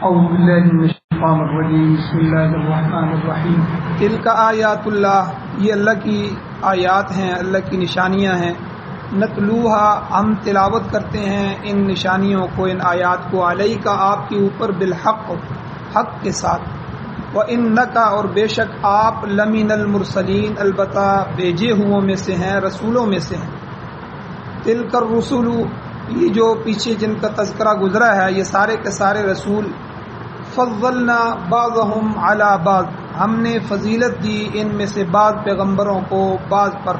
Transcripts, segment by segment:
اعوذ باللہ من الشیطان الرجیم بسم اللہ الرحمن الرحیم تلک آیات اللہ، یہ اللہ کی آیات ہیں، اللہ کی نشانیاں ہیں۔ نتلوہا، ہم تلاوت کرتے ہیں ان نشانیوں کو، ان آیات کو، علیک، آپ کے اوپر، بالحق، حق کے ساتھ، وَإِنَّكَ، اور بے شک آپ، لَمِنَ الْمُرْسَلِينَ، البتہ بھیجے ہوئوں میں سے ہیں، رسولوں میں سے ہیں۔ تلک الرسل، یہ جو پیچھے جن کا تذکرہ گزرا ہے یہ سارے کے سارے رسول، فضلنا بعضهم علی بعض، ہم نے فضیلت دی ان میں سے بعض پیغمبروں کو بعض پر۔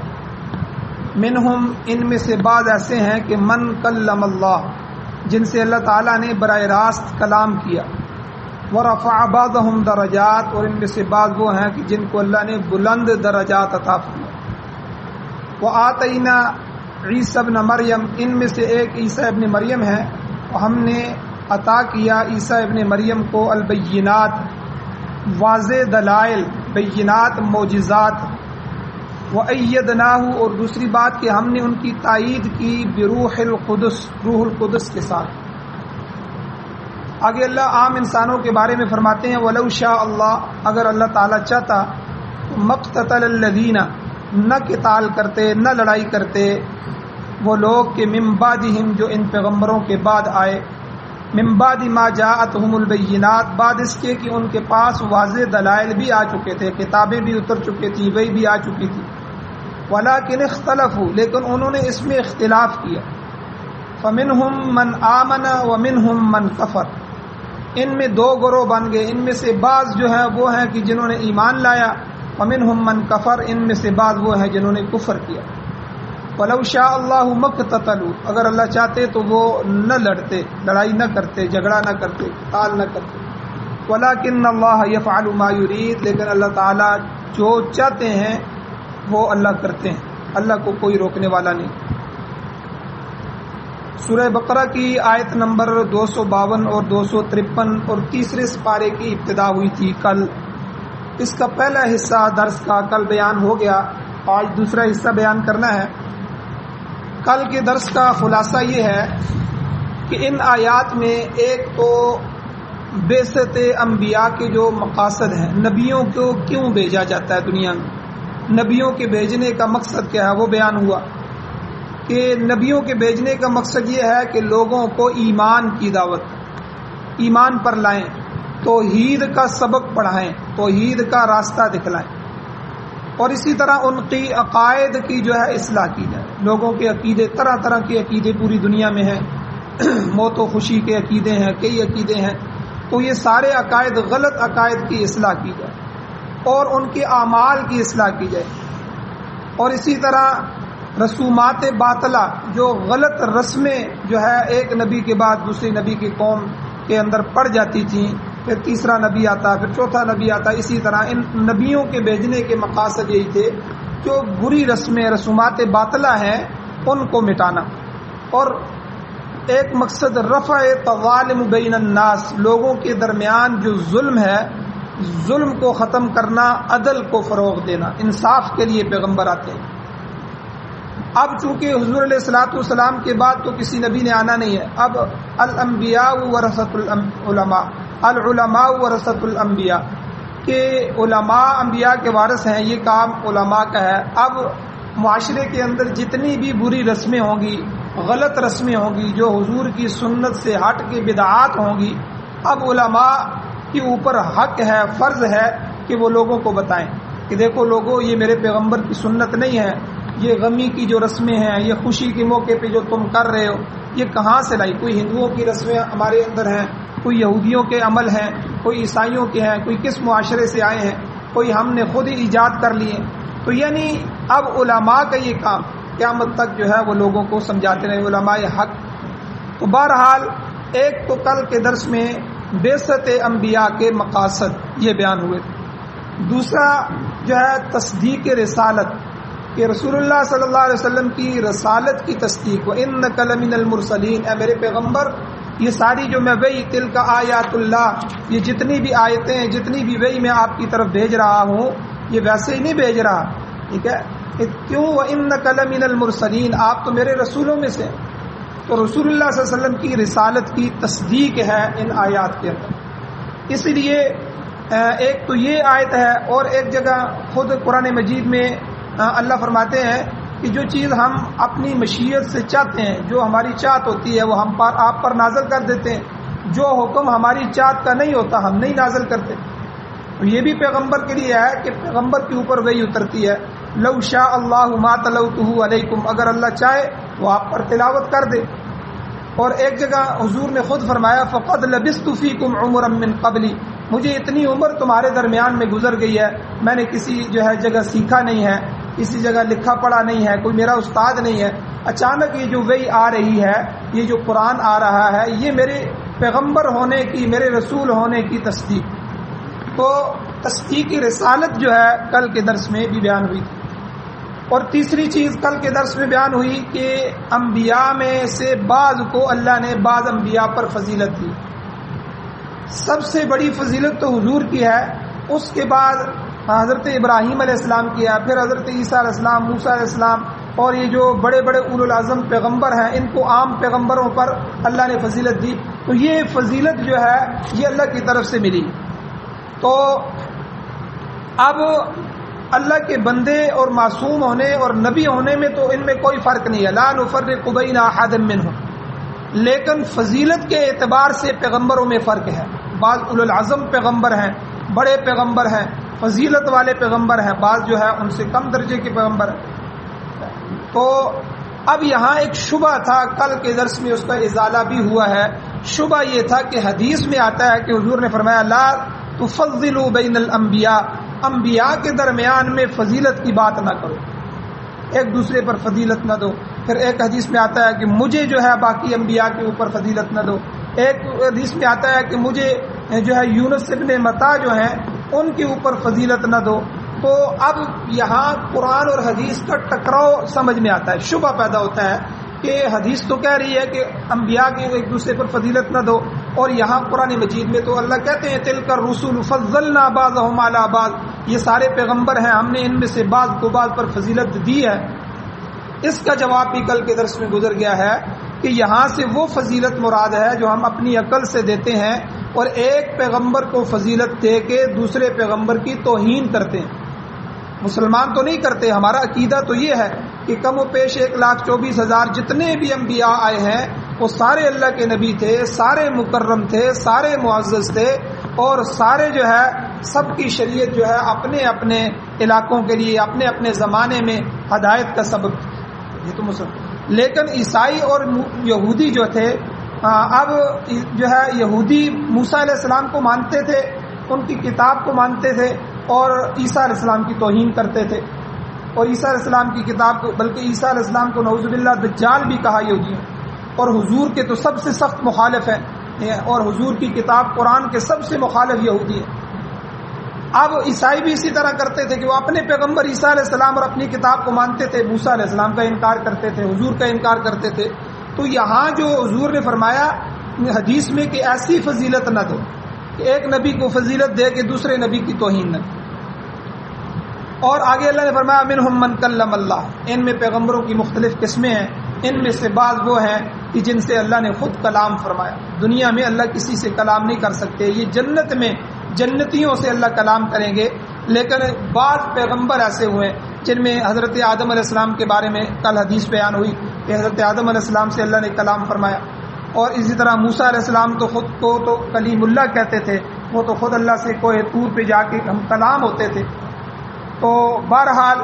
منہم، ان میں سے بعض ایسے ہیں کہ من کلم اللہ، جن سے اللہ تعالیٰ نے براہ راست کلام کیا، ورفع بعضهم درجات، اور ان میں سے بعض وہ ہیں کہ جن کو اللہ نے بلند درجات عطا فرمائے۔ وآتینا عیسی ابن مریم، ان میں سے ایک عیسی ابن مریم ہے، ہم نے عطا کیا عیسی ابن مریم کو البینات، واضح دلائل، بینات، معجزات۔ وَأَيَّدْنَاهُ، اور دوسری بات کہ ہم نے ان کی تائید کی بروح القدس، روح القدس کے ساتھ۔ آگے اللہ عام انسانوں کے بارے میں فرماتے ہیں وَلَوْ شَاءَ اللَّهُ، اگر اللہ تعالیٰ چاہتا، مَقْتَتَلَ الَّذِينَ، نہ قتال کرتے، نہ لڑائی کرتے وہ لوگ کہ من بعدہم، جو ان پیغمبروں کے بعد آئے، من بعد ما جاءتہم البینات، بعد اس کے کہ ان کے پاس واضح دلائل بھی آ چکے تھے، کتابیں بھی اتر چکی تھی، وہی بھی آ چکی تھی۔ ولکن اختلفوا، لیکن انہوں نے اس میں اختلاف کیا۔ فمنہم من آمن ومنہم من کفر، ان میں دو گروہ بن گئے، ان میں سے بعض جو ہیں وہ ہیں کہ جنہوں نے ایمان لایا، ومنہم من کفر، ان میں سے بعض وہ ہیں جنہوں نے کفر کیا۔ وَلَوْ شَاءَ اللَّهُ مَقْتَتَلُوا، اگر اللہ چاہتے تو وہ نہ لڑتے، لڑائی نہ کرتے، جھگڑا نہ کرتے، قتال نہ کرتے۔ وَلَكِنَّ اللَّهَ يَفْعَلُ مَا يُرِيدُ، لیکن اللہ تعالیٰ جو چاہتے ہیں وہ اللہ کرتے ہیں، اللہ کو کوئی روکنے والا نہیں۔ سورہ بقرہ کی آیت نمبر 252 اور 253 اور تیسرے سپارے کی ابتدا ہوئی تھی کل۔ اس کا پہلا حصہ درس کا کل بیان ہو گیا، آج دوسرا حصہ بیان کرنا ہے۔ کل کے درس کا خلاصہ یہ ہے کہ ان آیات میں ایک تو بعثت انبیاء کے جو مقاصد ہیں، نبیوں کو کیوں بھیجا جاتا ہے دنیا میں، نبیوں کے بھیجنے کا مقصد کیا ہے وہ بیان ہوا کہ نبیوں کے بھیجنے کا مقصد یہ ہے کہ لوگوں کو ایمان کی دعوت، ایمان پر لائیں، توحید کا سبق پڑھائیں، توحید کا راستہ دکھلائیں، اور اسی طرح ان کی عقائد کی جو ہے اصلاح کی جائے۔ لوگوں کے عقیدے، طرح طرح کے عقیدے پوری دنیا میں ہیں، موت و خوشی کے عقیدے ہیں، کئی عقیدے ہیں، تو یہ سارے عقائد، غلط عقائد کی اصلاح کی جائے اور ان کے اعمال کی اصلاح کی جائے۔ اور اسی طرح رسومات باطلہ، جو غلط رسمیں جو ہے ایک نبی کے بعد دوسری نبی کی قوم کے اندر پڑ جاتی تھیں، پھر تیسرا نبی آتا، پھر چوتھا نبی آتا، اسی طرح ان نبیوں کے بھیجنے کے مقاصد یہی تھے جو بری رسمیں، رسومات باطلہ ہیں ان کو مٹانا، اور ایک مقصد رفع تظالم بین الناس، لوگوں کے درمیان جو ظلم ہے، ظلم کو ختم کرنا، عدل کو فروغ دینا، انصاف کے لیے پیغمبر آتے ہیں۔ اب چونکہ حضور علیہ الصلوۃ والسلام کے بعد تو کسی نبی نے آنا نہیں ہے، اب الانبیاء ورثۃ العلماء، العلماء ورثۃ الانبیاء، کہ علماء انبیاء کے وارث ہیں، یہ کام علماء کا ہے۔ اب معاشرے کے اندر جتنی بھی بری رسمیں ہوں گی، غلط رسمیں ہوں گی، جو حضور کی سنت سے ہٹ کے بدعات ہوں گی، اب علماء کے اوپر حق ہے، فرض ہے کہ وہ لوگوں کو بتائیں کہ دیکھو لوگوں، یہ میرے پیغمبر کی سنت نہیں ہے، یہ غمی کی جو رسمیں ہیں، یہ خوشی کے موقع پہ جو تم کر رہے ہو، یہ کہاں سے لائی؟ کوئی ہندوؤں کی رسمیں ہمارے اندر ہیں، کوئی یہودیوں کے عمل ہیں، کوئی عیسائیوں کے ہیں، کوئی کس معاشرے سے آئے ہیں، کوئی ہم نے خود ہی ایجاد کر لیے۔ تو یعنی اب علماء کا یہ کام قیامت تک جو ہے وہ لوگوں کو سمجھاتے رہے، علماء حق۔ تو بہرحال ایک تو کل کے درس میں بعثت انبیاء کے مقاصد یہ بیان ہوئے، دوسرا جو ہے تصدیق رسالت، کہ رسول اللہ صلی اللہ علیہ وسلم کی رسالت کی تصدیق، وَإِنَّكَ لَمِنَ الْمُرْسَلِينَ، اے میرے پیغمبر یہ ساری جو میں وحی، تلک آیات اللہ، یہ جتنی بھی آیتیں ہیں، جتنی بھی وحی میں آپ کی طرف بھیج رہا ہوں، یہ ویسے ہی نہیں بھیج رہا، ٹھیک ہے؟ کیوں؟ وَإِنَّكَ لَمِنَ الْمُرْسَلِينَ، آپ تو میرے رسولوں میں سے۔ تو رسول اللہ صلی اللہ علیہ وسلم کی رسالت کی تصدیق ہے ان آیات کے اندر۔ اسی لیے ایک تو یہ آیت ہے، اور ایک جگہ خود قرآن مجید میں اللہ فرماتے ہیں کہ جو چیز ہم اپنی مشیت سے چاہتے ہیں، جو ہماری چاہت ہوتی ہے، وہ ہم پر آپ پر نازل کر دیتے ہیں، جو حکم ہماری چاہت کا نہیں ہوتا ہم نہیں نازل کرتے۔ تو یہ بھی پیغمبر کے لیے ہے کہ پیغمبر کے اوپر وہی اترتی ہے، لو شاء اللہ ما تلوتہ علیکم، اگر اللہ چاہے وہ آپ پر تلاوت کر دے۔ اور ایک جگہ حضور نے خود فرمایا فقد لبثت فیکم عمرا من قبلی، مجھے اتنی عمر تمہارے درمیان میں گزر گئی ہے، میں نے کسی جگہ سیکھا نہیں ہے، کسی جگہ لکھا پڑھا نہیں ہے، کوئی میرا استاد نہیں ہے، اچانک یہ جو وحی آ رہی ہے، یہ جو قرآن آ رہا ہے، یہ میرے پیغمبر ہونے کی، میرے رسول ہونے کی تصدیق۔ تو تصدیق کی رسالت جو ہے کل کے درس میں بھی بیان ہوئی تھی۔ اور تیسری چیز کل کے درس میں بیان ہوئی کہ انبیاء میں سے بعض کو اللہ نے بعض انبیاء پر فضیلت دی۔ سب سے بڑی فضیلت تو حضور کی ہے، اس کے بعد حضرت ابراہیم علیہ السلام کی ہے، پھر حضرت عیسیٰ علیہ السلام، موسیٰ علیہ السلام، اور یہ جو بڑے بڑے اولو العزم پیغمبر ہیں ان کو عام پیغمبروں پر اللہ نے فضیلت دی۔ تو یہ فضیلت جو ہے یہ اللہ کی طرف سے ملی۔ تو اب اللہ کے بندے اور معصوم ہونے اور نبی ہونے میں تو ان میں کوئی فرق نہیں ہے، لا نفرق بین احد منہم، لیکن فضیلت کے اعتبار سے پیغمبروں میں فرق ہے۔ بعض اولو العزم پیغمبر ہیں، بڑے پیغمبر ہیں، فضیلت والے پیغمبر ہیں، بعض جو ہے ان سے کم درجے کے پیغمبر ہیں۔ تو اب یہاں ایک شبہ تھا، کل کے درس میں اس کا ازالہ بھی ہوا ہے۔ شبہ یہ تھا کہ حدیث میں آتا ہے کہ حضور نے فرمایا لا تفضلوا بین الانبیاء، انبیاء کے درمیان میں فضیلت کی بات نہ کرو، ایک دوسرے پر فضیلت نہ دو۔ پھر ایک حدیث میں آتا ہے کہ مجھے جو ہے باقی انبیاء کے اوپر فضیلت نہ دو۔ ایک حدیث میں آتا ہے کہ مجھے جو ہے یونس ابن متی جو ہیں ان کے اوپر فضیلت نہ دو۔ تو اب یہاں قرآن اور حدیث کا ٹکراؤ سمجھ میں آتا ہے، شبہ پیدا ہوتا ہے کہ حدیث تو کہہ رہی ہے کہ انبیاء کی ایک دوسرے پر فضیلت نہ دو، اور یہاں قرآن مجید میں تو اللہ کہتے ہیں تلک الرسل فضلنا بعضهم علی بعض، یہ سارے پیغمبر ہیں، ہم نے ان میں سے بعض کو بعض پر فضیلت دی ہے۔ اس کا جواب بھی کل کے درس میں گزر گیا ہے کہ یہاں سے وہ فضیلت مراد ہے جو ہم اپنی عقل سے دیتے ہیں، اور ایک پیغمبر کو فضیلت دے کے دوسرے پیغمبر کی توہین کرتے ہیں۔ مسلمان تو نہیں کرتے، ہمارا عقیدہ تو یہ ہے کہ کم و پیش 1,24,000 جتنے بھی انبیاء آئے ہیں وہ سارے اللہ کے نبی تھے، سارے مکرم تھے، سارے معزز تھے، اور سارے جو ہے سب کی شریعت جو ہے اپنے اپنے علاقوں کے لیے اپنے اپنے زمانے میں ہدایت کا سبب تھی۔ یہ تو مسلمان، لیکن عیسائی اور یہودی جو تھے، اب جو ہے یہودی موسیٰ علیہ السلام کو مانتے تھے، ان کی کتاب کو مانتے تھے، اور عیسیٰ علیہ السلام کی توہین کرتے تھے، اور عیسیٰ علیہ السلام کی کتاب کو، بلکہ عیسیٰ علیہ السلام کو نعوذ باللہ دجال بھی کہا یہودیوں، اور حضور کے تو سب سے سخت مخالف ہیں، اور حضور کی کتاب قرآن کے سب سے مخالف یہودی ہیں۔ اب عیسائی بھی اسی طرح کرتے تھے کہ وہ اپنے پیغمبر عیسیٰ علیہ السلام اور اپنی کتاب کو مانتے تھے، موسیٰ علیہ السلام کا انکار کرتے تھے، حضور کا انکار کرتے تھے۔ تو یہاں جو حضور نے فرمایا حدیث میں کہ ایسی فضیلت نہ دو کہ ایک نبی کو فضیلت دے کہ دوسرے نبی کی توہین نہ کرے۔ اور آگے اللہ نے فرمایا منہم من کلم اللہ، ان میں پیغمبروں کی مختلف قسمیں ہیں، ان میں سے بعض وہ ہیں کہ جن سے اللہ نے خود کلام فرمایا۔ دنیا میں اللہ کسی سے کلام نہیں کر سکتے، یہ جنت میں جنتیوں سے اللہ کلام کریں گے، لیکن بعض پیغمبر ایسے ہوئے جن میں حضرت آدم علیہ السلام کے بارے میں کل حدیث بیان ہوئی کہ حضرت آدم علیہ السلام سے اللہ نے کلام فرمایا، اور اسی طرح موسیٰ علیہ السلام تو خود کو تو کلیم اللہ کہتے تھے، وہ تو خود اللہ سے کوہ طور پہ جا کے ہم کلام ہوتے تھے۔ تو بہرحال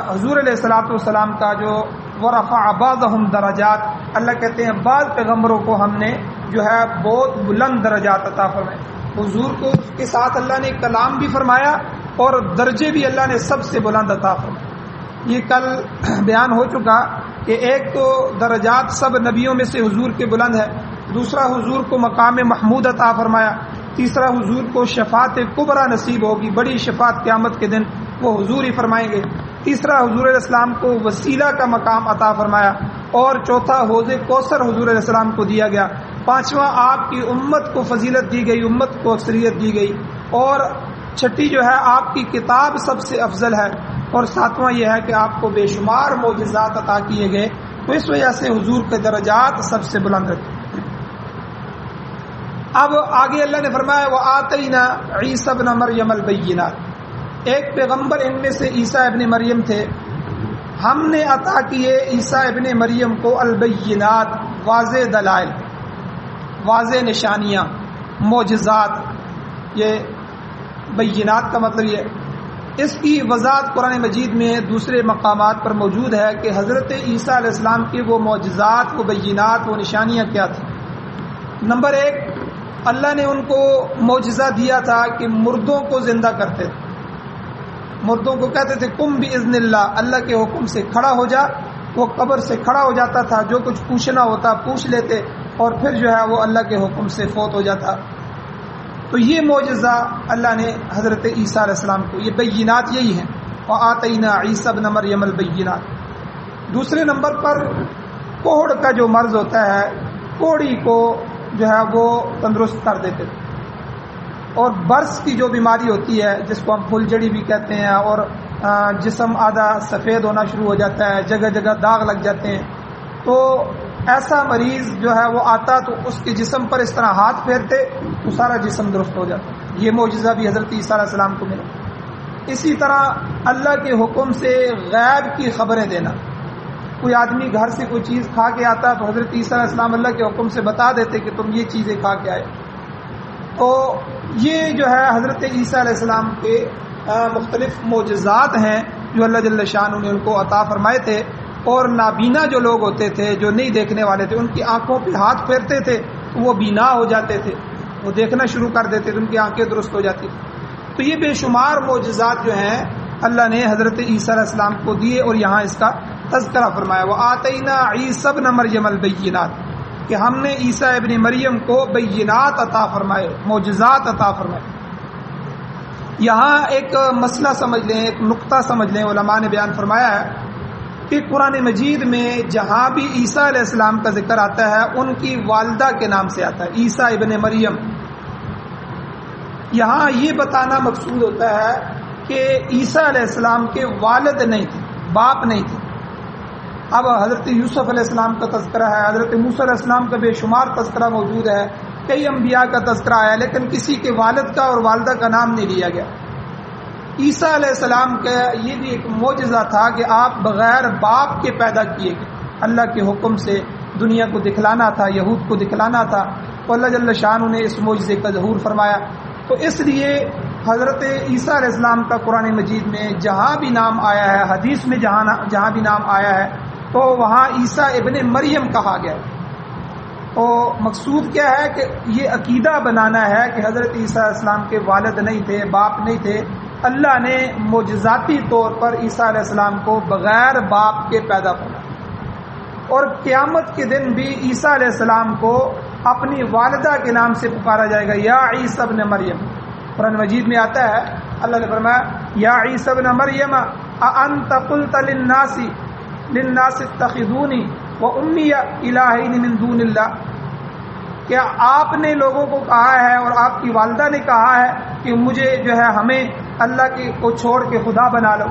حضور علیہ الصلوۃ والسلام کا جو ورفع بعضهم درجات، اللہ کہتے ہیں بعض پیغمبروں کو ہم نے جو ہے بہت بلند درجات عطا فرمائے۔ حضور کو کے ساتھ اللہ نے کلام بھی فرمایا اور درجے بھی اللہ نے سب سے بلند عطا فرمائے۔ یہ کل بیان ہو چکا کہ ایک تو درجات سب نبیوں میں سے حضور کے بلند ہے، دوسرا حضور کو مقام محمود عطا فرمایا، تیسرا حضور کو شفاعت کبریٰ نصیب ہوگی، بڑی شفاعت قیامت کے دن وہ حضور ہی فرمائیں گے، تیسرا حضور علیہ السلام کو وسیلہ کا مقام عطا فرمایا، اور چوتھا حوض کوثر حضور علیہ السلام کو دیا گیا، پانچواں آپ کی امت کو فضیلت دی گئی، امت کو اکثریت دی گئی، اور چھٹی جو ہے آپ کی کتاب سب سے افضل ہے، اور ساتواں یہ ہے کہ آپ کو بے شمار معجزات عطا کیے گئے، تو اس وجہ سے حضور کے درجات سب سے بلند رہتے۔ اب آگے اللہ نے فرمایا وَآتَيْنَا عِيسَى ابْنَ مَرْيَمَ الْبَيِّنَاتِ، ایک پیغمبر ان میں سے عیسیٰ ابن مریم تھے، ہم نے عطا کیے عیسیٰ ابن مریم کو البینات، واضح دلائل، واضح نشانیاں، معجزات۔ یہ بینات کا مطلب یہ، اس کی وضاحت قرآن مجید میں دوسرے مقامات پر موجود ہے کہ حضرت عیسیٰ علیہ السلام کی وہ معجزات، وہ بینات، وہ نشانیاں کیا تھیں۔ نمبر ایک، اللہ نے ان کو معجزہ دیا تھا کہ مردوں کو زندہ کرتے تھے، مردوں کو کہتے تھے قم باذن اللہ، اللہ کے حکم سے کھڑا ہو جا، وہ قبر سے کھڑا ہو جاتا تھا، جو کچھ پوچھنا ہوتا پوچھ لیتے، اور پھر جو ہے وہ اللہ کے حکم سے فوت ہو جاتا۔ تو یہ معجزہ اللہ نے حضرت عیسیٰ علیہ السلام کو، یہ بینات یہی ہیں، وآتینا عیسیٰ ابن مریم البینات۔ دوسرے نمبر پر کوڑ کا جو مرض ہوتا ہے، کوڑی کو جو ہے وہ تندرست کر دیتے تھے، اور برس کی جو بیماری ہوتی ہے جس کو ہم پھلجڑی بھی کہتے ہیں، اور جسم آدھا سفید ہونا شروع ہو جاتا ہے، جگہ جگہ داغ لگ جاتے ہیں، تو ایسا مریض جو ہے وہ آتا تو اس کے جسم پر اس طرح ہاتھ پھیرتے تو سارا جسم درست ہو جاتا۔ یہ معجزہ بھی حضرت عیسیٰ علیہ السلام کو ملا۔ اسی طرح اللہ کے حکم سے غیب کی خبریں دینا، کوئی آدمی گھر سے کوئی چیز کھا کے آتا تو حضرت عیسیٰ علیہ السلام اللہ کے حکم سے بتا دیتے کہ تم یہ چیزیں کھا کے آئے۔ تو یہ جو ہے حضرت عیسیٰ علیہ السلام کے مختلف معجزات ہیں جو اللہ جل شانہ نے ان کو عطا فرمائے تھے۔ اور نابینا جو لوگ ہوتے تھے، جو نہیں دیکھنے والے تھے، ان کی آنکھوں پہ ہاتھ پھیرتے تھے تو وہ بینا ہو جاتے تھے، وہ دیکھنا شروع کر دیتے تھے، ان کی آنکھیں درست ہو جاتی تھیں۔ تو یہ بے شمار معجزات جو ہیں اللہ نے حضرت عیسیٰ علیہ السلام کو دیے، اور یہاں اس کا تذکرہ فرمایا وآتینا عیسیٰ ابن مریم البینات، کہ ہم نے عیسیٰ ابن مریم کو بینات عطا فرمائے، معجزات عطا فرمائے۔ یہاں ایک مسئلہ سمجھ لیں، ایک نقطہ سمجھ لیں، علماء نے بیان فرمایا ہے کہ قرآن مجید میں جہاں بھی عیسیٰ علیہ السلام کا ذکر آتا ہے ان کی والدہ کے نام سے آتا ہے، عیسیٰ ابن مریم۔ یہاں یہ بتانا مقصود ہوتا ہے کہ عیسیٰ علیہ السلام کے والد نہیں تھے، باپ نہیں تھے۔ اب حضرت یوسف علیہ السلام کا تذکرہ ہے، حضرت موسیٰ علیہ السلام کا بے شمار تذکرہ موجود ہے، کئی انبیاء کا تذکرہ ہے، لیکن کسی کے والد کا اور والدہ کا نام نہیں لیا گیا۔ عیسیٰ علیہ السلام کا یہ بھی ایک معجزہ تھا کہ آپ بغیر باپ کے پیدا کیے گئے، اللہ کے حکم سے دنیا کو دکھلانا تھا، یہود کو دکھلانا تھا، تو اللہ جل شانہ نے اس معجزے کا ظہور فرمایا۔ تو اس لیے حضرت عیسیٰ علیہ السلام کا قرآن مجید میں جہاں بھی نام آیا ہے، حدیث میں جہاں بھی نام آیا ہے، تو وہاں عیسیٰ ابن مریم کہا گیا۔ تو مقصود کیا ہے کہ یہ عقیدہ بنانا ہے کہ حضرت عیسیٰ علیہ السلام کے والد نہیں تھے، باپ نہیں تھے، اللہ نے معجزاتی طور پر عیسیٰ علیہ السلام کو بغیر باپ کے پیدا کیا، اور قیامت کے دن بھی عیسیٰ علیہ السلام کو اپنی والدہ کے نام سے پکارا جائے گا، یا عیسیٰ ابن مریم۔ قرآن مجید میں آتا ہے، اللہ نے فرمایا یا عیسیٰ ابن مریم اانت قلت للناس اتخذونی وامی الہین من دون اللہ، کیا آپ نے لوگوں کو کہا ہے اور آپ کی والدہ نے کہا ہے کہ مجھے جو ہے ہمیں اللہ کے کو چھوڑ کے خدا بنا لو؟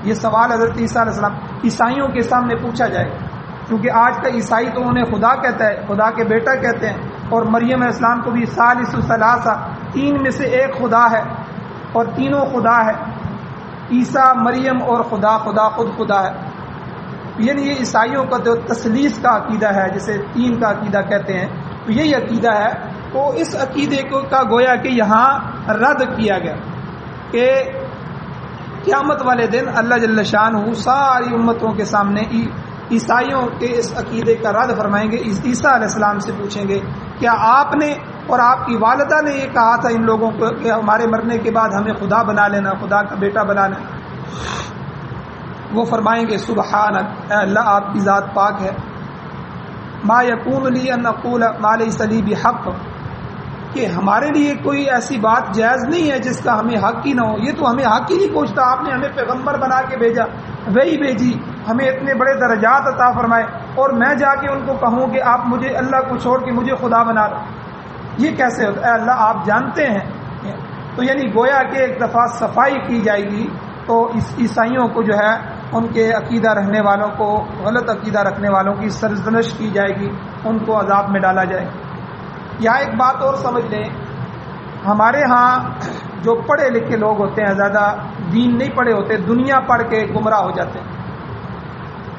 یہ سوال حضرت عیسیٰ علیہ السلام عیسائیوں کے سامنے پوچھا جائے گا، کیونکہ آج کا عیسائی تو انہیں خدا کہتا ہے، خدا کے بیٹا کہتے ہیں، اور مریم علیہ السلام کو بھی ثالث ثلاثہ، تین میں سے ایک خدا ہے، اور تینوں خدا ہے، عیسیٰ، مریم اور خدا خود خدا ہے۔ یعنی یہ عیسائیوں کا جو تثلیث کا عقیدہ ہے، جسے تین کا عقیدہ کہتے ہیں، تو یہی عقیدہ ہے۔ تو اس عقیدے کا گویا کہ یہاں رد کیا گیا کہ قیامت والے دن اللہ جل شانہ ساری امتوں کے سامنے عیسائیوں کے اس عقیدے کا رد فرمائیں گے، عیسیٰ علیہ السلام سے پوچھیں گے کیا آپ نے اور آپ کی والدہ نے یہ کہا تھا ان لوگوں کو کہ ہمارے مرنے کے بعد ہمیں خدا بنا لینا، خدا کا بیٹا بنا لینا؟ وہ فرمائیں گے سبحانک، اے اللہ آپ کی ذات پاک ہے، ما یکون لی ان اقول ما لیس لی بحق، کہ ہمارے لیے کوئی ایسی بات جائز نہیں ہے جس کا ہمیں حق ہی نہ ہو، یہ تو ہمیں حق ہی نہیں پوچھتا، آپ نے ہمیں پیغمبر بنا کے بھیجا، وہی بھیجی، ہمیں اتنے بڑے درجات عطا فرمائے، اور میں جا کے ان کو کہوں کہ آپ مجھے اللہ کو چھوڑ کے مجھے خدا بنا دو، یہ کیسے ہوتا ہے؟ اے اللہ آپ جانتے ہیں۔ تو یعنی گویا کہ ایک دفعہ صفائی کی جائے گی، تو اس عیسائیوں کو جو ہے ان کے عقیدہ رکھنے والوں کو، غلط عقیدہ رکھنے والوں کی سرزنش کی جائے گی، ان کو عذاب میں ڈالا جائے گا۔ یہاں ایک بات اور سمجھ لیں، ہمارے ہاں جو پڑھے لکھے لوگ ہوتے ہیں، زیادہ دین نہیں پڑھے ہوتے، دنیا پڑھ کے گمراہ ہو جاتے ہیں.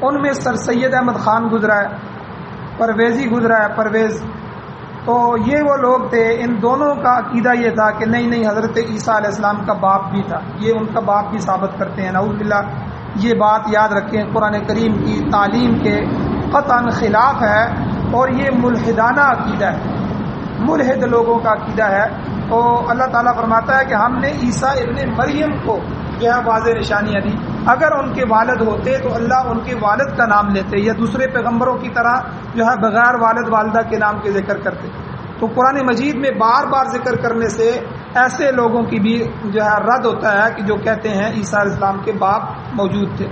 ان میں سر سید احمد خان گزرا ہے، پرویزی گزرا ہے، پرویز. تو یہ وہ لوگ تھے، ان دونوں کا عقیدہ یہ تھا کہ نہیں حضرت عیسیٰ علیہ السلام کا باپ بھی تھا. یہ ان کا باپ بھی ثابت کرتے ہیں. نعوذ باللہ. یہ بات یاد رکھیں، قرآن کریم کی تعلیم کے قطعاً خلاف ہے، اور یہ ملحدانہ عقیدہ ہے، ملحد لوگوں کا عقیدہ ہے. تو اللہ تعالیٰ فرماتا ہے کہ ہم نے عیسیٰ ابن مریم کو جو ہے واضح نشانیاں دی. اگر ان کے والد ہوتے تو اللہ ان کے والد کا نام لیتے، یا دوسرے پیغمبروں کی طرح جو ہے بغیر والد والدہ کے نام کے ذکر کرتے. تو قرآن مجید میں بار بار ذکر کرنے سے ایسے لوگوں کی بھی جو ہے رد ہوتا ہے کہ جو کہتے ہیں عیسیٰ علیہ السلام کے باپ موجود تھے.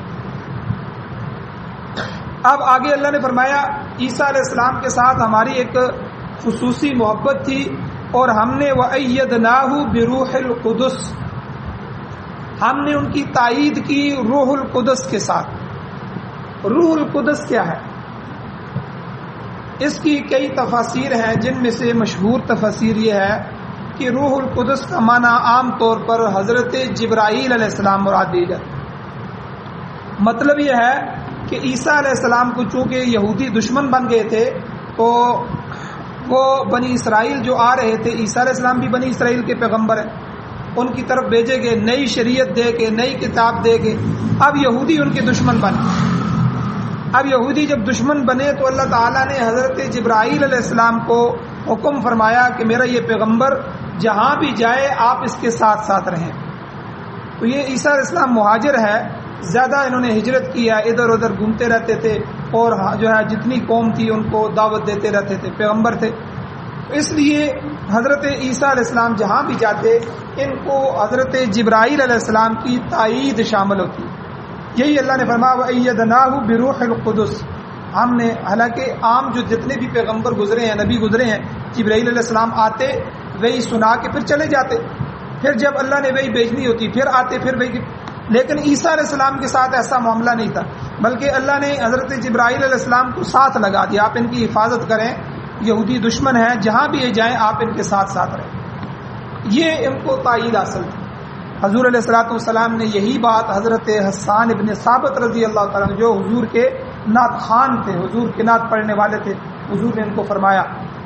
اب آگے اللہ نے فرمایا عیسیٰ علیہ السلام کے ساتھ ہماری ایک خصوصی محبت تھی، اور ہم نے وَأَيَّدْنَاهُ بِرُوحِ الْقُدُسِ، ہم نے ان کی تائید کی روح القدس کے ساتھ. روح القدس کیا ہے؟ اس کی کئی تفاسیر ہیں، جن میں سے مشہور تفسیر یہ ہے کہ روح القدس کا معنی عام طور پر حضرت جبرائیل علیہ السلام مراد دی جاتی. مطلب یہ ہے کہ عیسیٰ علیہ السلام کو چونکہ یہودی دشمن بن گئے تھے، تو وہ بنی اسرائیل جو آ رہے تھے، عیسیٰ علیہ السلام بھی بنی اسرائیل کے پیغمبر ہیں، ان کی طرف بھیجے گئے نئی شریعت دے کے، نئی کتاب دے کے. اب یہودی ان کے دشمن بنے. اب یہودی جب دشمن بنے تو اللہ تعالیٰ نے حضرت جبرائیل علیہ السلام کو حکم فرمایا کہ میرا یہ پیغمبر جہاں بھی جائے آپ اس کے ساتھ ساتھ رہیں. تو یہ عیسیٰ علیہ السلام مہاجر ہے، زیادہ انہوں نے ہجرت کیا، ادھر ادھر گھومتے رہتے تھے، اور جو ہے جتنی قوم تھی ان کو دعوت دیتے رہتے تھے، پیغمبر تھے. اس لیے حضرت عیسیٰ علیہ السلام جہاں بھی جاتے ان کو حضرت جبرائیل علیہ السلام کی تائید شامل ہوتی. یہی اللہ نے فرمایا وَأَيَّدْنَاهُ بِرُوحِ الْقُدُسِ. ہم نے، حالانکہ عام جو جتنے بھی پیغمبر گزرے ہیں، نبی گزرے ہیں، جبرائیل علیہ السلام آتے، وہی سنا کے پھر چلے جاتے، پھر جب اللہ نے وہی بھیجنی ہوتی پھر آتے، پھر وہی. لیکن عیسیٰ علیہ السلام کے ساتھ ایسا معاملہ نہیں تھا، بلکہ اللہ نے حضرت جبرائیل علیہ السلام کو ساتھ لگا دیا، آپ ان کی حفاظت کریں، یہودی دشمن ہیں، جہاں بھی یہ جائیں آپ ان کے ساتھ ساتھ رہیں. یہ ان کو تائید حاصل تھی. حضور علیہ الصلوۃ والسلام نے یہی بات حضرت حسان ابن ثابت رضی اللہ تعالیٰ عنہ، جو حضور کے نعت خوان تھے، حضور کے نعت پڑھنے والے تھے، حضور نے ان کو فرمایا.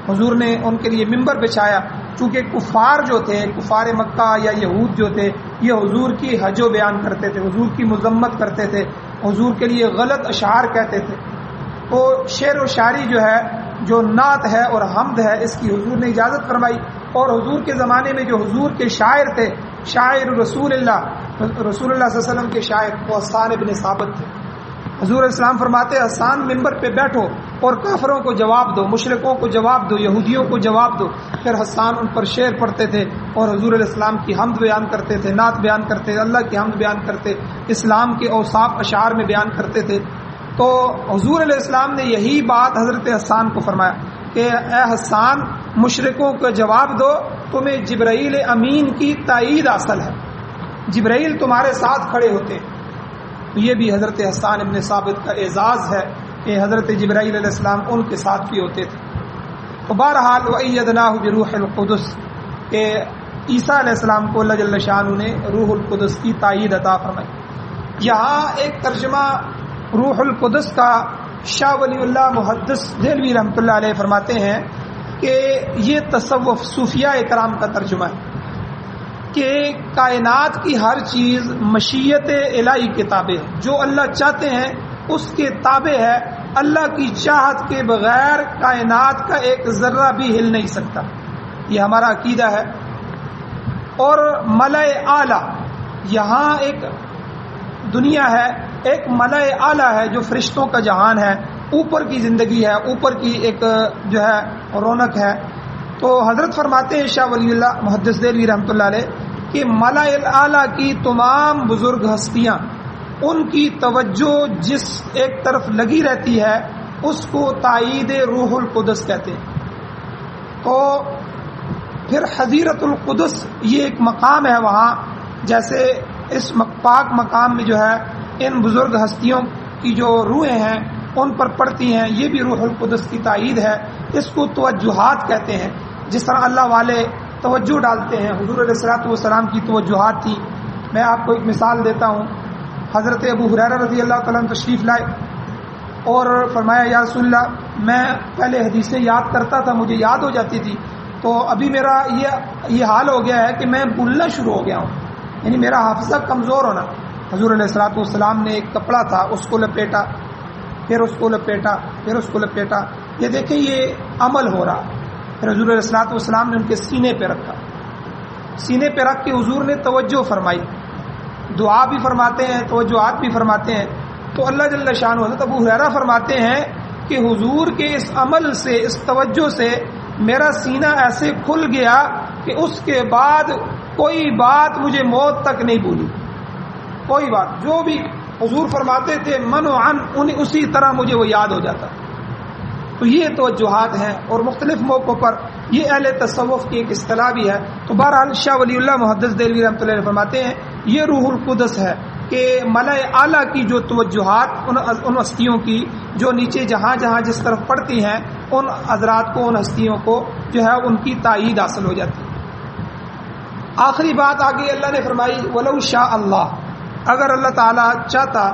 حضور نے ان کے لیے ممبر بچھایا، چونکہ کفار جو تھے، کفار مکہ یا یہود جو تھے، یہ حضور کی حج و بیان کرتے تھے، حضور کی مذمت کرتے تھے، حضور کے لیے غلط اشعار کہتے تھے. تو شعر و شاعری جو ہے، جو نعت ہے اور حمد ہے، اس کی حضور نے اجازت فرمائی. اور حضور کے زمانے میں جو حضور کے شاعر تھے، شاعر رسول اللہ صلی اللہ علیہ وسلم کے شاعر، وہ حسان ابن ثابت تھے. حضور علیہ السلام فرماتے حسان ممبر پہ بیٹھو اور کافروں کو جواب دو، مشرکوں کو جواب دو، یہودیوں کو جواب دو. پھر حسان ان پر شعر پڑھتے تھے اور حضور علیہ السلام کی حمد بیان کرتے تھے، نعت بیان کرتے تھے، اللہ کی حمد بیان کرتے، اسلام کے اوصاف اشعار میں بیان کرتے تھے. تو حضور علیہ السلام نے یہی بات حضرت حسان کو فرمایا کہ اے حسان، مشرکوں کو جواب دو، تمہیں جبرائیل امین کی تائید حاصل ہے، جبرائیل تمہارے ساتھ کھڑے ہوتے. یہ بھی حضرت حسان ابن ثابت کا اعزاز ہے کہ حضرت جبرائیل علیہ السلام ان کے ساتھ بھی ہوتے تھے. تو بہرحال وَأَيَّدْنَاهُ بِرُوحِ الْقُدُسِ، کہ عیسیٰ علیہ السلام کو اللہ جل شانہ نے روح القدس کی تائید عطا فرمائی. یہاں ایک ترجمہ روح القدس کا شاہ ولی اللہ محدث دہلوی رحمۃ اللہ علیہ فرماتے ہیں کہ یہ تصوف صوفیہ کرام کا ترجمہ ہے کہ کائنات کی ہر چیز مشیت الہی کے تابع ہے، جو اللہ چاہتے ہیں اس کے تابع ہے. اللہ کی چاہت کے بغیر کائنات کا ایک ذرہ بھی ہل نہیں سکتا. یہ ہمارا عقیدہ ہے. اور ملأ اعلیٰ، یہاں ایک دنیا ہے، ایک ملأ اعلیٰ ہے جو فرشتوں کا جہان ہے، اوپر کی زندگی ہے، اوپر کی ایک جو ہے رونق ہے. تو حضرت فرماتے ہیں شاہ ولی اللہ محدث دہلوی رحمۃ اللہ علیہ کہ ملأ اعلیٰ کی تمام بزرگ ہستیاں، ان کی توجہ جس ایک طرف لگی رہتی ہے اس کو تائید روح القدس کہتے ہیں. تو پھر حضیرت القدس یہ ایک مقام ہے وہاں، جیسے اس پاک مقام میں جو ہے ان بزرگ ہستیوں کی جو روحیں ہیں ان پر پڑتی ہیں، یہ بھی روح القدس کی تائید ہے. اس کو توجہات کہتے ہیں. جس طرح اللہ والے توجہ ڈالتے ہیں، حضور علیہ الصلوۃ والسلام کی توجہات تھی. میں آپ کو ایک مثال دیتا ہوں. حضرت ابو ہریرہ رضی اللہ تعالیٰ عنہ تشریف لائے اور فرمایا یا رسول اللہ، میں پہلے حدیثیں یاد کرتا تھا، مجھے یاد ہو جاتی تھی، تو ابھی میرا یہ حال ہو گیا ہے کہ میں بھولنا شروع ہو گیا ہوں، یعنی میرا حافظہ کمزور ہونا. حضور علیہ الصلوۃ والسلام نے ایک کپڑا تھا، اس کو لپیٹا، پھر اس کو لپیٹا، پھر اس کو لپیٹا. یہ دیکھیں یہ عمل ہو رہا. پھر حضور علیہ الصلوۃ والسلام نے ان کے سینے پہ رکھا، سینے پہ رکھ کے حضور نے توجہ فرمائی. دعا بھی فرماتے ہیں، توجہات بھی فرماتے ہیں. تو اللہ جل شانہ حضرت ابو ہریرہ فرماتے ہیں کہ حضور کے اس عمل سے، اس توجہ سے میرا سینہ ایسے کھل گیا کہ اس کے بعد کوئی بات مجھے موت تک نہیں بھولی. کوئی بات جو بھی حضور فرماتے تھے من و عن، اسی طرح مجھے وہ یاد ہو جاتا. تو یہ توجہات ہیں، اور مختلف موقعوں پر یہ اہل تصوف کی ایک اصطلاح بھی ہے. تو بہرحال شاہ ولی اللہ محدث دہلوی رحمۃ اللہ علیہ فرماتے ہیں یہ روح القدس ہے کہ ملائے اعلیٰ کی جو توجہات ان ہستیوں کی جو نیچے جہاں جہاں جس طرف پڑتی ہیں، ان حضرات کو، ان ہستیوں کو جو ہے ان کی تائید حاصل ہو جاتی ہے. آخری بات آگے اللہ نے فرمائی ولو شاء اللہ، اگر اللہ تعالیٰ چاہتا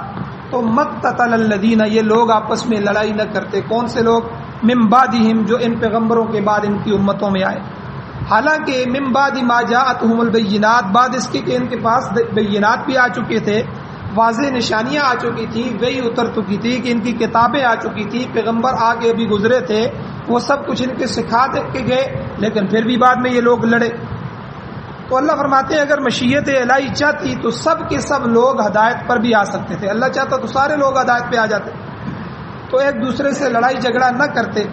تو مقتتل الذین، یہ لوگ آپس میں لڑائی نہ کرتے. کون سے لوگ؟ من بعدہم، جو ان پیغمبروں کے بعد ان کی امتوں میں آئے. حالانکہ من بعد ما جاءتہم البینات، بعد اس کے کہ ان کے پاس بینات بھی آ چکے تھے، واضح نشانیاں آ چکی تھی، وہی اتر چکی تھی کہ ان کی کتابیں آ چکی تھی، پیغمبر آگے بھی گزرے تھے، وہ سب کچھ ان کے سکھا کے گئے، لیکن پھر بھی بعد میں یہ لوگ لڑے. تو اللہ فرماتے ہیں اگر مشیت الہی چاہتی تو سب کے سب لوگ ہدایت پر بھی آ سکتے تھے. اللہ چاہتا تو سارے لوگ ہدایت پہ آ جاتے، تو ایک دوسرے سے لڑائی جھگڑا نہ کرتے.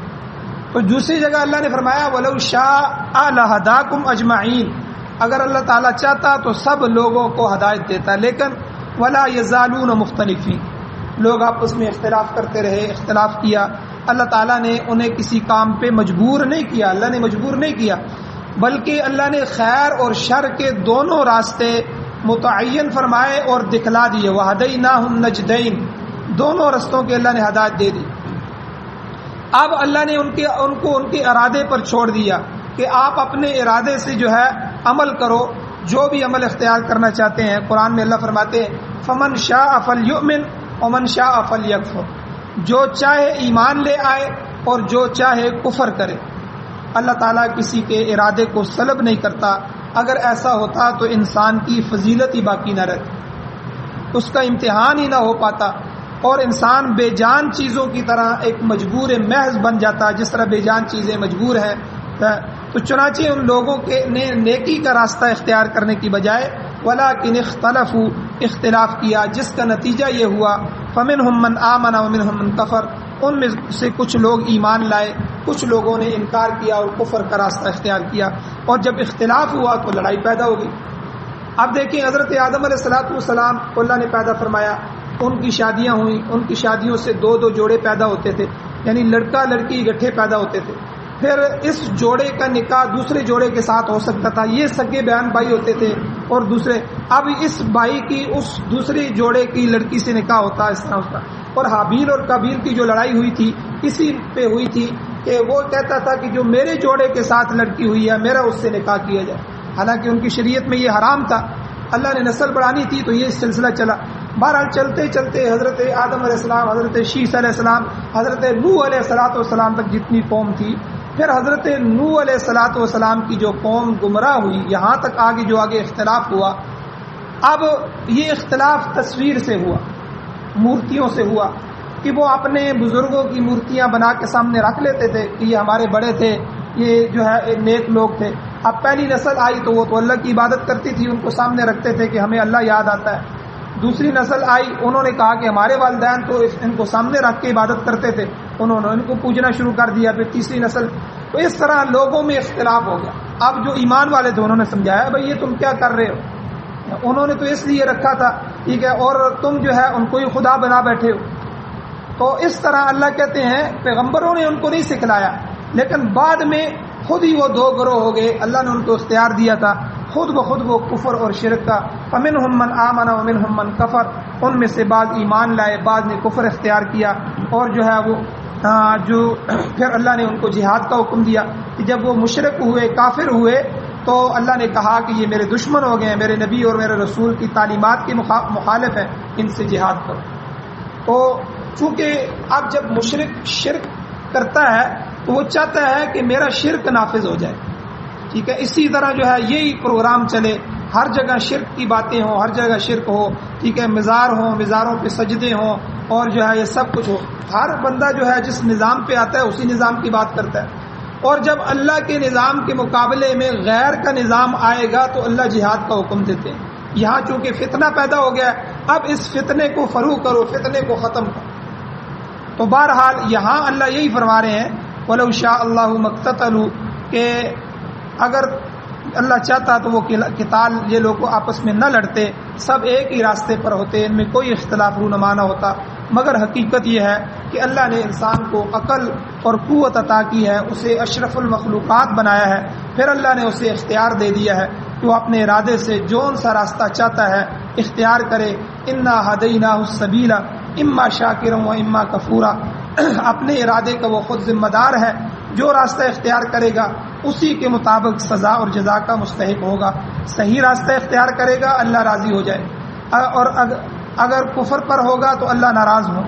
تو دوسری جگہ اللہ نے فرمایا وَلَوْ شَاءَ لَهَدَاكُمْ أَجْمَعِينَ، اگر اللہ تعالیٰ چاہتا تو سب لوگوں کو ہدایت دیتا. لیکن وَلَا يَزَالُونَ مُخْتَلِفِينَ، لوگ آپس میں اختلاف کرتے رہے، اختلاف کیا. اللہ تعالیٰ نے انہیں کسی کام پہ مجبور نہیں کیا، اللہ نے مجبور نہیں کیا، بلکہ اللہ نے خیر اور شر کے دونوں راستے متعین فرمائے اور دکھلا دیے. وَهَدَيْنَاهُ النَّجْدَيْنِ، دونوں رستوں کے اللہ نے ہدایت دے دی. اب اللہ نے ان کو ان کے ارادے پر چھوڑ دیا کہ آپ اپنے ارادے سے جو ہے عمل کرو، جو بھی عمل اختیار کرنا چاہتے ہیں. قرآن میں اللہ فرماتے ہیں فمن شاء فلیؤمن ومن شاء فلیکفر، جو چاہے ایمان لے آئے اور جو چاہے کفر کرے. اللہ تعالیٰ کسی کے ارادے کو سلب نہیں کرتا. اگر ایسا ہوتا تو انسان کی فضیلت ہی باقی نہ رہتی، اس کا امتحان ہی نہ ہو پاتا، اور انسان بے جان چیزوں کی طرح ایک مجبور محض بن جاتا جس طرح بے جان چیزیں مجبور ہیں. تو چنانچہ ان لوگوں کے نے نیکی کا راستہ اختیار کرنے کی بجائے وَلَٰكِنِ اخْتَلَفُوا، اختلاف کیا، جس کا نتیجہ یہ ہوا فَمِنْهُمْ مَنْ آمَنَ وَمِنْهُمْ مَنْ كَفَرَ، ان میں سے کچھ لوگ ایمان لائے، کچھ لوگوں نے انکار کیا اور کفر کا راستہ اختیار کیا. اور جب اختلاف ہوا تو لڑائی پیدا ہو گئی. اب دیکھیں حضرت آدم علیہ السلام کو اللہ نے پیدا فرمایا، ان کی شادیاں ہوئیں، ان کی شادیوں سے دو جوڑے پیدا ہوتے تھے، یعنی لڑکا لڑکی اکٹھے پیدا ہوتے تھے. پھر اس جوڑے کا نکاح دوسرے جوڑے کے ساتھ ہو سکتا تھا، یہ سگے بہن بھائی ہوتے تھے، اور دوسرے اب اس بھائی کی اس دوسری جوڑے کی لڑکی سے نکاح ہوتا، اس طرح ہوتا. اور حابیل اور قابیل کی جو لڑائی ہوئی تھی اسی پہ ہوئی تھی کہ وہ کہتا تھا کہ جو میرے جوڑے کے ساتھ لڑکی ہوئی ہے میرا اس سے نکاح کیا جائے، حالانکہ ان کی شریعت میں یہ حرام تھا. اللہ نے نسل بڑھانی تھی تو یہ سلسلہ چلا. بہرحال چلتے چلتے حضرت آدم علیہ السلام، حضرت شیس علیہ السلام، حضرت نوح علیہ السلام تک جتنی قوم تھی، پھر حضرت نوح علیہ السلام کی جو قوم گمراہ ہوئی، یہاں تک جو آگے اختلاف ہوا. اب یہ اختلاف تصویر سے ہوا، مورتیوں سے ہوا، کہ وہ اپنے بزرگوں کی مورتیاں بنا کے سامنے رکھ لیتے تھے کہ یہ ہمارے بڑے تھے، یہ جو ہے نیک لوگ تھے. اب پہلی نسل آئی تو وہ تو اللہ کی عبادت کرتی تھی، ان کو سامنے رکھتے تھے کہ ہمیں اللہ یاد آتا ہے. دوسری نسل آئی، انہوں نے کہا کہ ہمارے والدین تو ان کو سامنے رکھ کے عبادت کرتے تھے، انہوں نے ان کو پوجنا شروع کر دیا. پھر تیسری نسل. تو اس طرح لوگوں میں اختلاف ہو گیا. اب جو ایمان والے تھے انہوں نے سمجھایا بھائی یہ تم کیا کر رہے ہو، انہوں نے تو اس لیے رکھا تھا، ٹھیک ہے، اور تم جو ہے ان کو ہی خدا بنا بیٹھے ہو. تو اس طرح اللہ کہتے ہیں پیغمبروں نے ان کو نہیں سکھلایا، لیکن بعد میں خود ہی وہ دو گروہ ہو گئے. اللہ نے ان کو اختیار دیا تھا، خود بخود وہ کفر اور شرک کا فمنہم من آمن ومنہم من کفر، ان میں سے بعض ایمان لائے، بعض نے کفر اختیار کیا، اور جو ہے وہ جو پھر اللہ نے ان کو جہاد کا حکم دیا کہ جب وہ مشرک ہوئے، کافر ہوئے، تو اللہ نے کہا کہ یہ میرے دشمن ہو گئے ہیں، میرے نبی اور میرے رسول کی تعلیمات کے مخالف ہیں، ان سے جہاد کرو۔ تو چونکہ اب جب مشرک شرک کرتا ہے تو وہ چاہتا ہے کہ میرا شرک نافذ ہو جائے، ٹھیک ہے، اسی طرح جو ہے یہی پروگرام چلے، ہر جگہ شرک کی باتیں ہوں، ہر جگہ شرک ہو، ٹھیک ہے، مزار ہوں، مزاروں پہ سجدے ہوں، اور جو ہے یہ سب کچھ ہو۔ ہر بندہ جو ہے جس نظام پہ آتا ہے اسی نظام کی بات کرتا ہے، اور جب اللہ کے نظام کے مقابلے میں غیر کا نظام آئے گا تو اللہ جہاد کا حکم دیتے ہیں۔ یہاں چونکہ فتنہ پیدا ہو گیا ہے، اب اس فتنے کو فروغ کرو، فتنے کو ختم کرو۔ تو بہرحال یہاں اللہ یہی فرما رہے ہیں وَلَوْ شَاءَ اللَّهُ مَا اقْتَتَلُوا، کہ اگر اللہ چاہتا تو وہ قتال یہ لوگ آپس میں نہ لڑتے، سب ایک ہی راستے پر ہوتے، ان میں کوئی اختلاف رونما نہ ہوتا، مگر حقیقت یہ ہے کہ اللہ نے انسان کو عقل اور قوت عطا کی ہے، اسے اشرف المخلوقات بنایا ہے، پھر اللہ نے اسے اختیار دے دیا ہے کہ وہ اپنے ارادے سے جون سا راستہ چاہتا ہے اختیار کرے۔ انا ہدیناہ السبیل اما شاکرا و اما کفورا، اپنے ارادے کا وہ خود ذمہ دار ہے، جو راستہ اختیار کرے گا اسی کے مطابق سزا اور جزا کا مستحق ہوگا۔ صحیح راستہ اختیار کرے گا اللہ راضی ہو جائے، اور اگر کفر پر ہوگا تو اللہ ناراض ہو،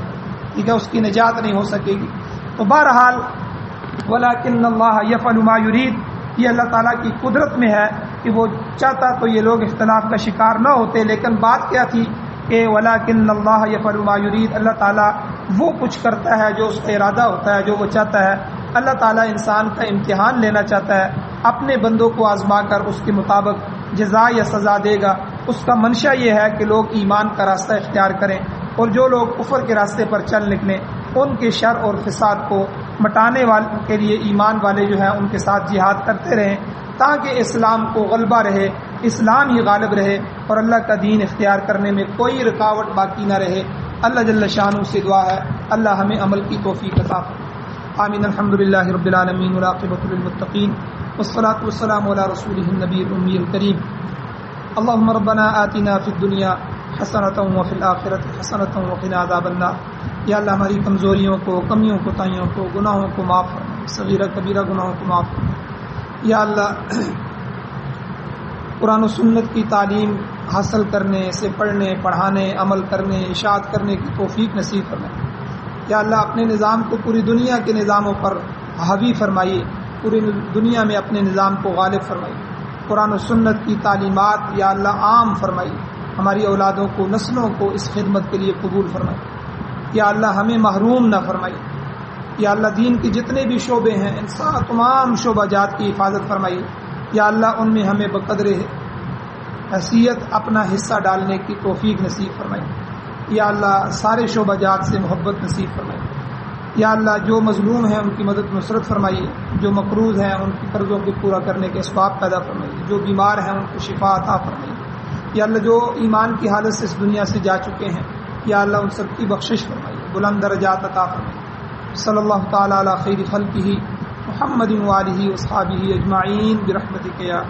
ٹھیک ہے، اس کی نجات نہیں ہو سکے گی۔ تو بہرحال وَلَٰكِنَّ اللَّهَ يَفْعَلُ مَا يُرِيدُ، یہ اللہ تعالیٰ کی قدرت میں ہے کہ وہ چاہتا تو یہ لوگ اختلاف کا شکار نہ ہوتے، لیکن بات کیا تھی کہ وَلَٰكِنَّ اللَّهَ يَفْعَلُ مَا يُرِيدُ، اللہ تعالیٰ وہ کچھ کرتا ہے جو اس کا ارادہ ہوتا ہے، جو وہ چاہتا ہے۔ اللہ تعالیٰ انسان کا امتحان لینا چاہتا ہے، اپنے بندوں کو آزما کر اس کے مطابق جزا یا سزا دے گا۔ اس کا منشا یہ ہے کہ لوگ ایمان کا راستہ اختیار کریں، اور جو لوگ کفر کے راستے پر چل نکلیں ان کے شر اور فساد کو مٹانے والے کے لیے ایمان والے جو ہیں ان کے ساتھ جہاد کرتے رہیں، تاکہ اسلام کو غلبہ رہے، اسلام ہی غالب رہے، اور اللہ کا دین اختیار کرنے میں کوئی رکاوٹ باقی نہ رہے۔ اللہ جل شانہ سے دعا ہے اللہ ہمیں عمل کی توفیق عطا فرمائے۔ آمین۔ الحمدللہ رب العالمین والعاقبۃ للمتقین والصلاة والسلام علی رسولہ النبی الأمی الکریم۔ اللهم ربنا آتنا فی الدنیا حسنۃ وفی الآخرۃ حسنۃ وقنا عذاب النار۔ یا اللہ ہماری کمزوریوں کو، کمیوں کو، تائیوں کو، گناہوں کو معاف فرما، صغیرہ کبیرہ گناہوں کو معاف فرما۔ یا اللہ قرآن و سنت کی تعلیم حاصل کرنے سے پڑھنے، پڑھانے، عمل کرنے، اشاعت کرنے کی توفیق نصیب فرمائے۔ یا اللہ اپنے نظام کو پوری دنیا کے نظاموں پر حاوی فرمائیے، پوری دنیا میں اپنے نظام کو غالب فرمائیے۔ قرآن و سنت کی تعلیمات یا اللہ عام فرمائیے، ہماری اولادوں کو، نسلوں کو اس خدمت کے لیے قبول فرمائیے۔ یا اللہ ہمیں محروم نہ فرمائیے۔ یا اللہ دین کے جتنے بھی شعبے ہیں ان تمام شعبہ جات کی حفاظت فرمائیے۔ یا اللہ ان میں ہمیں بقدر حیثیت اپنا حصہ ڈالنے کی توفیق نصیب فرمائیے۔ یا اللہ سارے شعبہ جات سے محبت نصیب فرمائیے۔ یا اللہ جو مظلوم ہیں ان کی مدد نصرت فرمائیے، جو مقروض ہیں ان کی قرضوں کو پورا کرنے کے اسباب پیدا فرمائیے، جو بیمار ہیں ان کو شفا عطا فرمائیے۔ یا اللہ جو ایمان کی حالت سے اس دنیا سے جا چکے ہیں یا اللہ ان سب کی بخشش فرمائیے، بلند درجات عطا فرمائیے۔ صلی اللہ تعالی علی خیر خلقہ محمد وآلہ واصحابہ اجمعین برحمتک یا